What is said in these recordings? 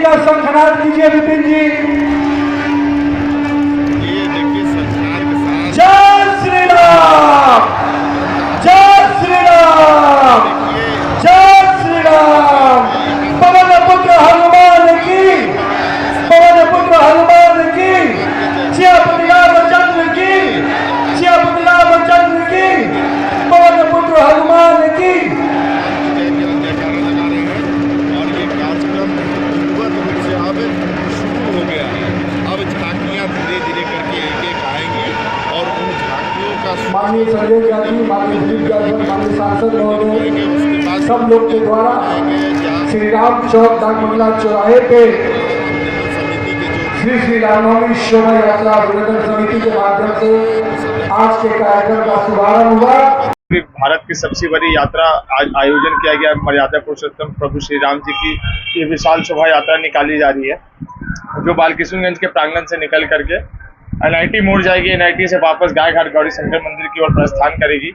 का शंखनाद कीजिए विपिन जी। जय श्री राम, जय श्री राम, जय श्री राम। पवन पुत्र हनुमान की, पवन पुत्र हनुमान की, सियापति रामचंद्र की, सियापति रामचंद्र की, पवन पुत्र हनुमान की। माननीय संजय गांधी, माननीय दिलीप गांधी, माननीय सांसद महोदय, सब लोग के द्वारा श्री राम चौक डाक बंगला चौराहे पे श्री रामनवमी शोभा यात्रा विरोधन समिति के माध्यम से आज के कार्यक्रम का शुभारंभ हुआ। भारत की सबसे बड़ी यात्रा आज आयोजन किया गया। मर्यादा पुरुषोत्तम प्रभु श्री राम जी की ये विशाल शोभा यात्रा निकाली जा रही है, जो बालकिशुनगंज के प्रांगण से निकल करके NIT मोड़ जाएगी। NIT से वापस गायघाट गौरी शंकर मंदिर की ओर प्रस्थान करेगी।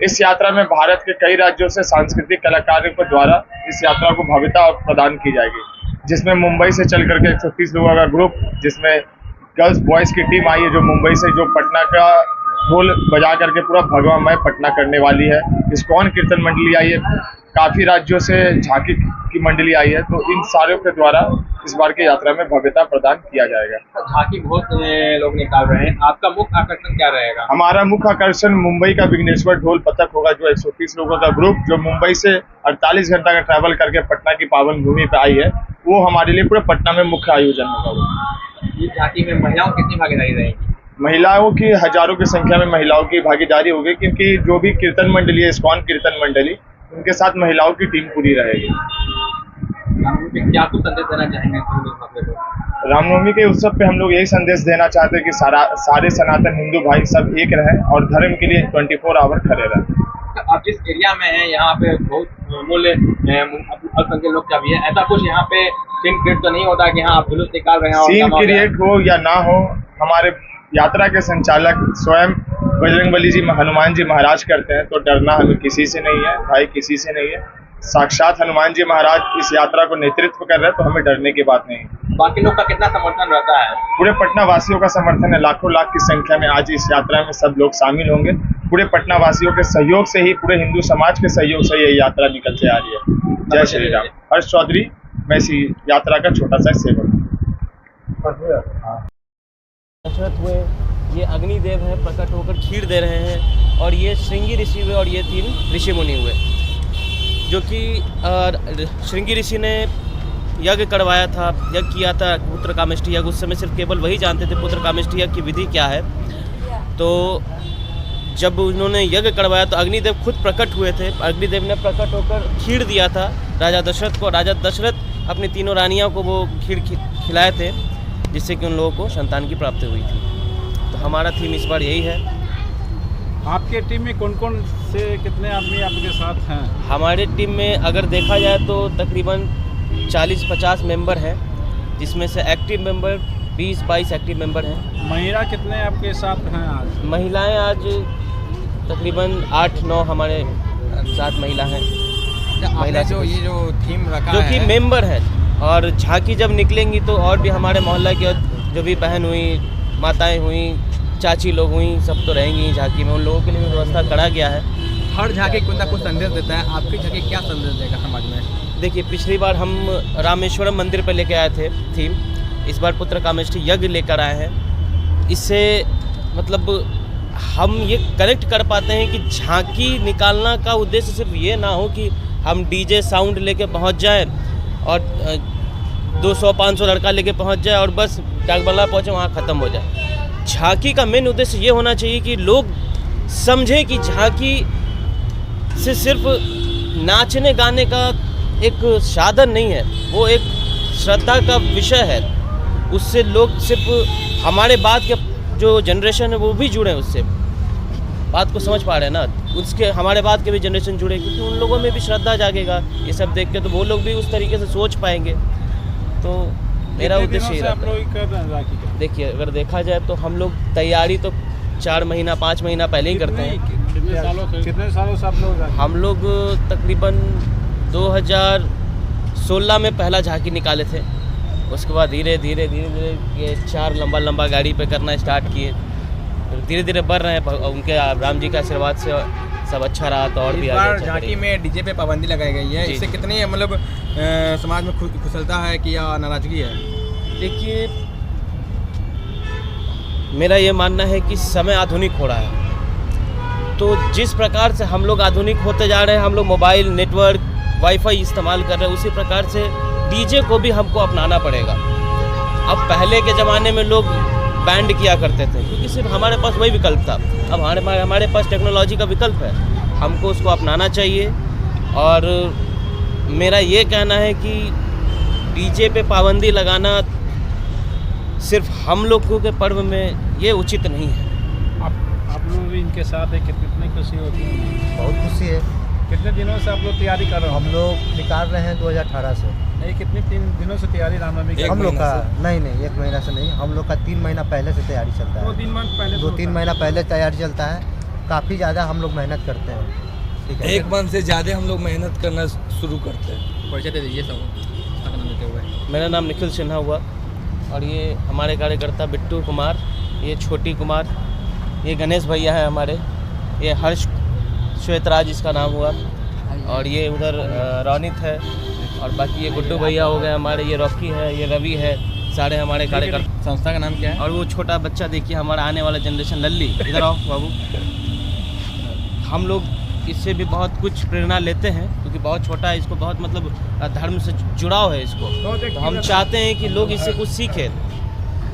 इस यात्रा में भारत के कई राज्यों से सांस्कृतिक कलाकारों के द्वारा इस यात्रा को भव्यता प्रदान की जाएगी, जिसमें मुंबई से चल करके 130 लोगों का ग्रुप, जिसमें गर्ल्स बॉयज की टीम आई है जो मुंबई से, जो पटना का ढोल बजा करके पूरा भगवामय पटना करने वाली है। इस्कॉन कीर्तन मंडली आई है, काफ़ी राज्यों से झांकी की मंडली आई है। तो इन सारों के द्वारा इस बार की यात्रा में भव्यता प्रदान किया जाएगा। झांकी बहुत लोग निकाल रहे हैं, आपका मुख्य आकर्षण क्या रहेगा? हमारा मुख्य आकर्षण मुंबई का विघ्नेश्वर ढोल पथक होगा, जो 130 लोगों का ग्रुप जो मुंबई से 48 घंटा का ट्रैवल करके पटना की पावन भूमि पे आई है, वो हमारे लिए पूरे पटना में मुख्य आयोजन होगा। ये झांकी में महिलाओं की कितनी भागीदारी रहेगी? महिलाओं की हजारों की संख्या में महिलाओं की भागीदारी होगी, क्योंकि जो भी कीर्तन मंडली है, इस्कॉन कीर्तन मंडली, उनके साथ महिलाओं की टीम पूरी रहेगी। क्या कुछ संदेश देना चाहेंगे? रामनवमी के उत्सव पे हम लोग यही संदेश देना चाहते हैं कि सारे सनातन हिंदू भाई सब एक रहें और धर्म के लिए 24 आवर खड़े रहें। आप जिस एरिया में हैं यहाँ पे बहुत मूल्य अल्पसंख्यक लोग का भी है, ऐसा कुछ यहाँ पे सीन क्रिएट तो नहीं होता कि हाँ आप जुलूस निकाल रहे हैं? सीन क्रिएट हो या ना हो, हमारे यात्रा के संचालक स्वयं बजरंगबली जी, हनुमान जी महाराज करते हैं, तो डरना हमें किसी से नहीं है भाई, किसी से नहीं है। साक्षात हनुमान जी महाराज इस यात्रा को नेतृत्व कर रहे हैं, तो हमें डरने की बात नहीं है। बाकी लोग का कितना समर्थन रहता है? पूरे पटना वासियों का समर्थन है, लाखों लाख की संख्या में आज इस यात्रा में सब लोग शामिल होंगे। पूरे पटना वासियों के सहयोग से ही, पूरे हिंदू समाज के सहयोग से ये यात्रा निकल के आ रही है। जय श्री राम। हर्ष चौधरी, मैं इसी यात्रा का छोटा सा सेवक हुए। ये अग्निदेव है, प्रकट होकर खीर दे रहे हैं, और ये श्रृंगी ऋषि हुए, और ये 3 ऋषि मुनि हुए, जो कि श्रृंगी ऋषि ने यज्ञ करवाया था, यज्ञ किया था पुत्र कामेष्टि यज्ञ। उस समय सिर्फ केवल वही जानते थे पुत्र कामेष्टि यज्ञ की विधि क्या है। तो जब उन्होंने यज्ञ करवाया तो अग्निदेव खुद प्रकट हुए थे। अग्निदेव ने प्रकट होकर खीर दिया था राजा दशरथ को। राजा दशरथ अपनी 3 रानियों को वो खीर खिलाए थे, जिससे कि उन लोगों को संतान की प्राप्ति हुई थी। तो हमारा थीम इस बार यही है। आपके टीम में कौन कौन से कितने आदमी आपके साथ हैं? हमारे टीम में अगर देखा जाए तो तकरीबन 40-50 मेंबर हैं, जिसमें से एक्टिव मेंबर 20-22 एक्टिव मेंबर हैं। महिला कितने आपके साथ हैं आज? महिलाएं आज तकरीबन 8-9 हमारे साथ महिला हैं। महिला जो ये जो थीम रखा जो है, कि मेंबर हैं, और झांकी जब निकलेंगी तो और भी हमारे मोहल्ला के जो भी बहन हुई, माताएं हुई, चाची लोग हुई, सब तो रहेंगी झांकी में। उन लोगों के लिए भी व्यवस्था करा गया है। हर झांकी कुछ ना कुछ संदेश देता है, आपकी झांकी क्या संदेश देगा समाज में? देखिए, पिछली बार हम रामेश्वरम मंदिर पर लेके आए थे थीम, इस बार पुत्र कामेष्टि यज्ञ लेकर आए हैं। इससे मतलब हम ये कनेक्ट कर पाते हैं कि झांकी निकालना का उद्देश्य सिर्फ ये ना हो कि हम डीजे साउंड लेके पहुंच जाएं और 200-500 लड़का लेके पहुंच जाए और बस डाकबंगला पहुंचे वहाँ ख़त्म हो जाए। झांकी का मेन उद्देश्य ये होना चाहिए कि लोग समझें कि झांकी से सिर्फ नाचने गाने का एक साधन नहीं है, वो एक श्रद्धा का विषय है। उससे लोग सिर्फ हमारे बाद के जो जनरेशन है वो भी जुड़े, उससे बात को समझ पा रहे हैं ना, उसके हमारे बाद के भी जनरेशन जुड़े, क्योंकि उन लोगों में भी श्रद्धा जागेगा ये सब देख के, तो वो लोग भी उस तरीके से सोच पाएंगे। तो मेरा उद्देश्य ये रहता है। देखिए, अगर देखा जाए तो हम लोग तैयारी तो 4 महीना 5 महीना पहले ही करते हैं। कितने सालों से आप लोग? हम लोग तकरीबन 2016 में पहला झांकी निकाले थे, उसके बाद धीरे धीरे ये 4 लंबा गाड़ी पे करना स्टार्ट किए। फिर धीरे धीरे बढ़ रहे हैं, उनके राम जी के आशीर्वाद से सब अच्छा रहा तो और भी इस आगे बार अच्छा झांकी करेंगे। में डीजे पे पाबंदी लगाई गई है, जी। इससे कितनी मतलब समाज में कुशलता है कि या नाराजगी है? देखिए, मेरा ये मानना है कि समय आधुनिक हो रहा है, तो जिस प्रकार से हम लोग आधुनिक होते जा रहे हैं, हम लोग मोबाइल नेटवर्क वाईफाई इस्तेमाल कर रहे हैं, उसी प्रकार से डीजे को भी हमको अपनाना पड़ेगा। अब पहले के ज़माने में लोग बैंड किया करते थे क्योंकि सिर्फ हमारे पास वही विकल्प था। अब हमारे पास टेक्नोलॉजी का विकल्प है, हमको उसको अपनाना चाहिए। और मेरा ये कहना है कि डीजे पे पाबंदी लगाना सिर्फ हम लोगों के पर्व में ये उचित नहीं है। आप लोग भी इनके साथ है, कितनी खुशी होती है? बहुत खुशी है। कितने दिनों से आप लोग तैयारी कर रहे हो? हम लोग निकाल रहे हैं 2018 से। नहीं, कितनी 3 दिनों से तैयारी रामनवमी की? हम लोग का नहीं 1 महीना से नहीं, हम लोग का 3 महीना पहले से तैयारी चलता है। 2-3 महीना पहले तैयारी चलता है। काफ़ी ज़्यादा हम लोग मेहनत करते हैं, ठीक है। 1 मंथ से ज़्यादा हम लोग मेहनत करना शुरू करते हैं। परिचय दे दीजिए सब अपना नाम लेते हुए। मेरा नाम निखिल सिन्हा हुआ और ये हमारे कार्यकर्ता बिट्टू कुमार, ये छोटी कुमार, ये गणेश भैया हैं हमारे, ये हर्ष श्वेतराज इसका नाम हुआ, और ये उधर रौनित है, और बाकी ये गुड्डू भैया हो गए हमारे, ये रॉकी है, ये रवि है, सारे हमारे कार्यकर्ता। संस्था का नाम क्या है? और वो छोटा बच्चा देखिए, हमारा आने वाला जनरेशन लल्ली, इधर आओ बाबू। हम लोग इससे भी बहुत कुछ प्रेरणा लेते हैं क्योंकि बहुत छोटा है, इसको बहुत मतलब धर्म से जुड़ाव है इसको, तो हम चाहते हैं कि लोग इससे कुछ सीखें।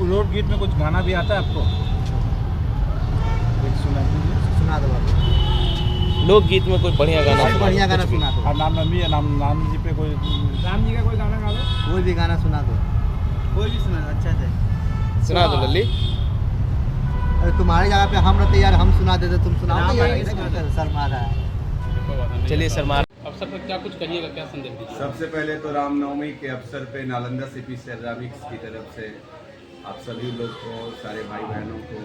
लोकगीत में कुछ गाना भी आता है आपको? सुना दो बाबू। लोकगीत में कोई बढ़िया गाना कोई बढ़िया गाना सुना दो। और रामनवमी है, राम जी पे कोई राम जी का कोई गाना गा दो। कोई भी गाना सुना दो, कोई भी सुना दो, अच्छा से सुना दो लल्ली। अरे तुम्हारी जगह पे हम रहते यार, हम सुना देते, तुम सुनाओ तो यार, शर्मा रहा है। चलिए सरमार। अवसर पर क्या कुछ कहिएगा, क्या संदेश दीजिए? सबसे पहले तो रामनवमी के अवसर पे नालंदा सिटी सेरामिक्स की तरफ से आप सभी लोग को, सारे भाई बहनों को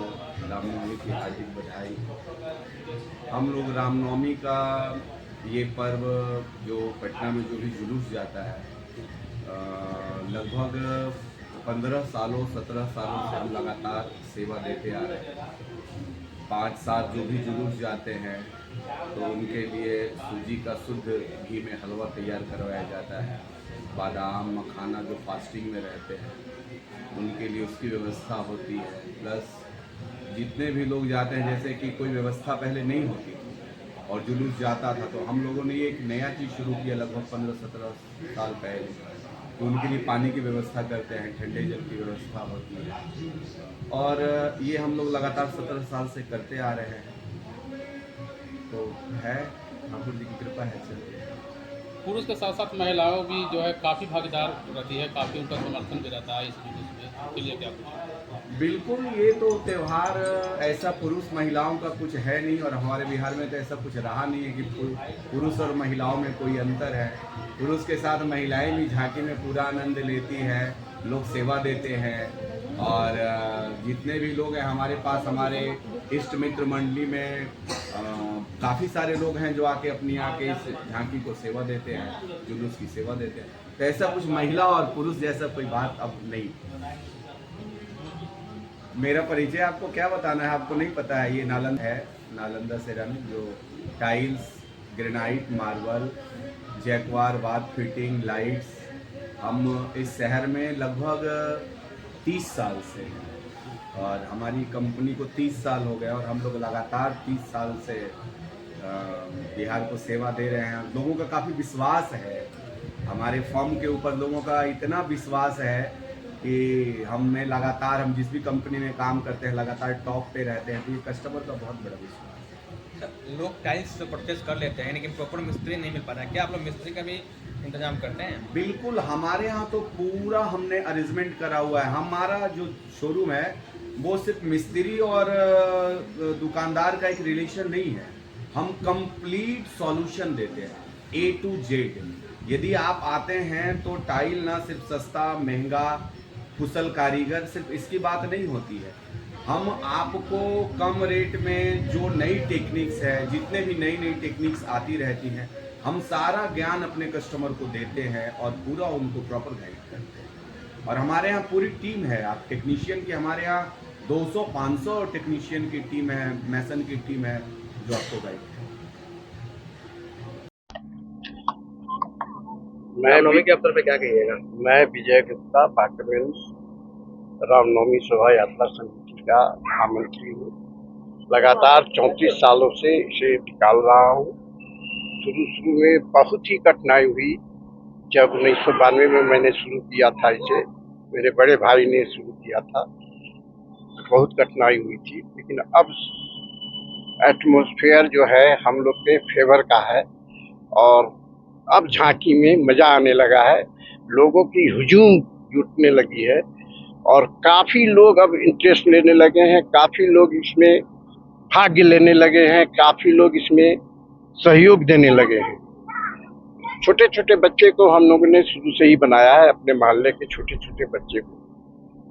रामनवमी की हार्दिक बधाई। हम लोग रामनवमी का ये पर्व जो पटना में जो भी जुलूस जाता है, लगभग 15 सालों 17 सालों से हम लगातार सेवा देते आ रहे हैं। 5 साल जो भी जुलूस जाते हैं तो उनके लिए सूजी का शुद्ध घी में हलवा तैयार करवाया जाता है। बादाम मखाना जो फास्टिंग में रहते हैं उनके लिए उसकी व्यवस्था होती है। प्लस जितने भी लोग जाते हैं, जैसे कि कोई व्यवस्था पहले नहीं होती थी और जुलूस जाता था, तो हम लोगों ने ये एक नया चीज़ शुरू किया लगभग 15-17 साल पहले। तो उनके लिए पानी की व्यवस्था करते हैं, ठंडे जल की व्यवस्था होती है, और ये हम लोग लगातार 17 साल से करते आ रहे हैं। तो है ठाकुर जी की कृपा है, चल रही है। पुरुष के साथ साथ महिलाओं भी जो है काफ़ी भागीदार रहती है, काफ़ी उनका समर्थन भी रहता है इस जुलूस में, के लिए क्या कुछ? बिल्कुल, ये तो त्यौहार ऐसा पुरुष महिलाओं का कुछ है नहीं, और हमारे बिहार में तो ऐसा कुछ रहा नहीं है कि पुरुष और महिलाओं में कोई अंतर है। पुरुष के साथ महिलाएं भी झांकी में पूरा आनंद लेती है, लोग सेवा देते हैं, और जितने भी लोग हैं हमारे पास, हमारे इष्ट मित्र मंडली में काफ़ी सारे लोग हैं जो आके अपनी आके इस झांकी को सेवा देते हैं, जुलूस की सेवा देते हैं। तो ऐसा कुछ महिला और पुरुष जैसा कोई बात अब नहीं। मेरा परिचय आपको क्या बताना है, आपको नहीं पता है। ये नालंदा है, नालंदा सेरामिक, जो टाइल्स, ग्रेनाइट, मार्बल, जैकवार, वाद फिटिंग, लाइट्स, हम इस शहर में लगभग 30 साल से हैं, और हमारी कंपनी को 30 साल हो गए, और हम लोग लगातार 30 साल से बिहार को सेवा दे रहे हैं। लोगों का काफ़ी विश्वास है हमारे फर्म के ऊपर, लोगों का इतना विश्वास है कि हमें लगातार, हम जिस भी कंपनी में काम करते हैं लगातार टॉप पे रहते हैं, तो ये कस्टमर का बहुत बड़ा विश्वास है। लोग टाइल्स परचेज कर लेते हैं लेकिन प्रॉपर मिस्त्री नहीं मिल पाता है, क्या आप लोग मिस्त्री का भी इंतजाम करते हैं? बिल्कुल, हमारे यहाँ तो पूरा हमने अरेंजमेंट करा हुआ है। हमारा जो शोरूम है वो सिर्फ मिस्त्री और दुकानदार का एक रिलेशन नहीं है, हम कंप्लीट सॉल्यूशन देते हैं A to Z। यदि आप आते हैं तो टाइल ना सिर्फ सस्ता महंगा कुशल कारीगर, सिर्फ इसकी बात नहीं होती है। हम आपको कम रेट में जो नई टेक्निक्स है, जितने भी नई नई टेक्निक्स आती रहती हैं, हम सारा ज्ञान अपने कस्टमर को देते हैं और पूरा उनको प्रॉपर गाइड करते हैं। और हमारे यहाँ पूरी टीम है। आप टेक्नीशियन की हमारे यहाँ 200-500 टेक्नीशियन की टीम है, मैसन की टीम है जो आपको गाइड है। रामनवमी के अवसर पे क्या कहिएगा? मैं विजय गुप्ता पार्लियामेंट रामनवमी शोभा यात्रा समिति का महामंत्री हूँ। लगातार 34 सालों से इसे निकाल रहा हूँ। शुरू में बहुत ही कठिनाई हुई। जब 1992 में मैंने शुरू किया था इसे, मेरे बड़े भाई ने शुरू किया था, बहुत कठिनाई हुई थी। लेकिन अब एटमॉस्फेयर जो है हम लोग के फेवर का है और अब झांकी में मजा आने लगा है। लोगों की हुजूम जुटने लगी है और काफी लोग अब इंटरेस्ट लेने लगे हैं, काफी लोग इसमें भाग्य लेने लगे हैं, काफी लोग इसमें सहयोग देने लगे हैं। छोटे छोटे बच्चे को हम लोगों ने शुरू से ही बनाया है, अपने मोहल्ले के छोटे छोटे बच्चे को,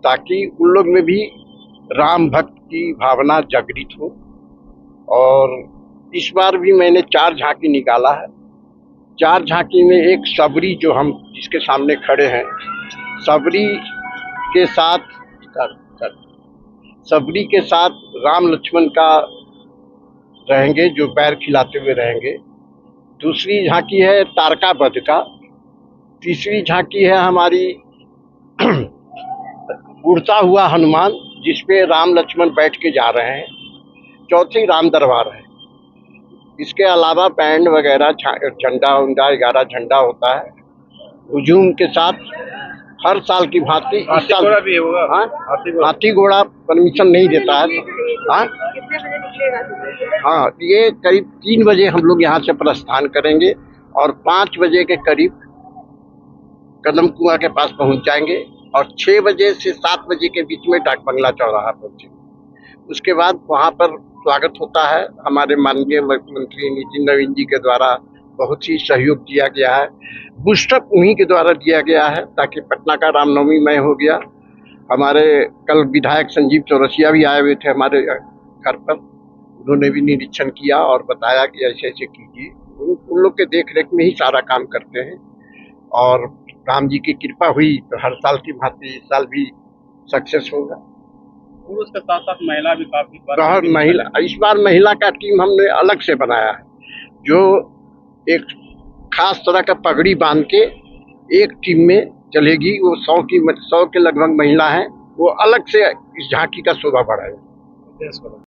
ताकि उन लोग में भी राम भक्त की भावना जागृत हो। और इस बार भी मैंने 4 झांकी निकाला है। 4 झांकी में एक सबरी, जो हम जिसके सामने खड़े हैं, सबरी के साथ राम लक्ष्मण का रहेंगे, जो पैर खिलाते हुए रहेंगे। दूसरी झांकी है तारका वध का। तीसरी झांकी है हमारी उड़ता हुआ हनुमान, जिसपे राम लक्ष्मण बैठ के जा रहे हैं। चौथी राम दरबार है। इसके अलावा बैंड वगैरह, झंडा 11 झंडा होता है हुजूम के साथ। हर साल की भांति इस साल भी होगा। हाथी घोड़ा परमिशन नहीं देता है। हाँ, ये करीब 3 बजे हम लोग यहाँ से प्रस्थान करेंगे और 5 बजे के करीब कदम कुआं के पास पहुँच जाएंगे और 6 बजे से 7 बजे के बीच में डाक बंगला चौराहा पहुँचेंगे। उसके बाद वहाँ पर स्वागत होता है। हमारे माननीय मुख्यमंत्री नितिन नवीन जी के द्वारा बहुत ही सहयोग दिया गया है। बूस्टअप उन्हीं के द्वारा दिया गया है, ताकि पटना का रामनवमी मय हो गया। हमारे कल विधायक संजीव चौरसिया भी आए हुए थे हमारे घर पर। उन्होंने भी निरीक्षण किया और बताया कि ऐसे ऐसे कीजिए। उन लोग के देख रेख में ही सारा काम करते हैं और राम जी की कृपा हुई तो हर साल की भांति इस साल भी सक्सेस होगा। उसके साथ साथ महिला भी काफी इस बार महिला का टीम हमने अलग से बनाया है, जो एक खास तरह का पगड़ी बांध के एक टीम में चलेगी। वो 100 के लगभग महिला हैं। वो अलग से इस झांकी का शोभा बढ़ाएगी।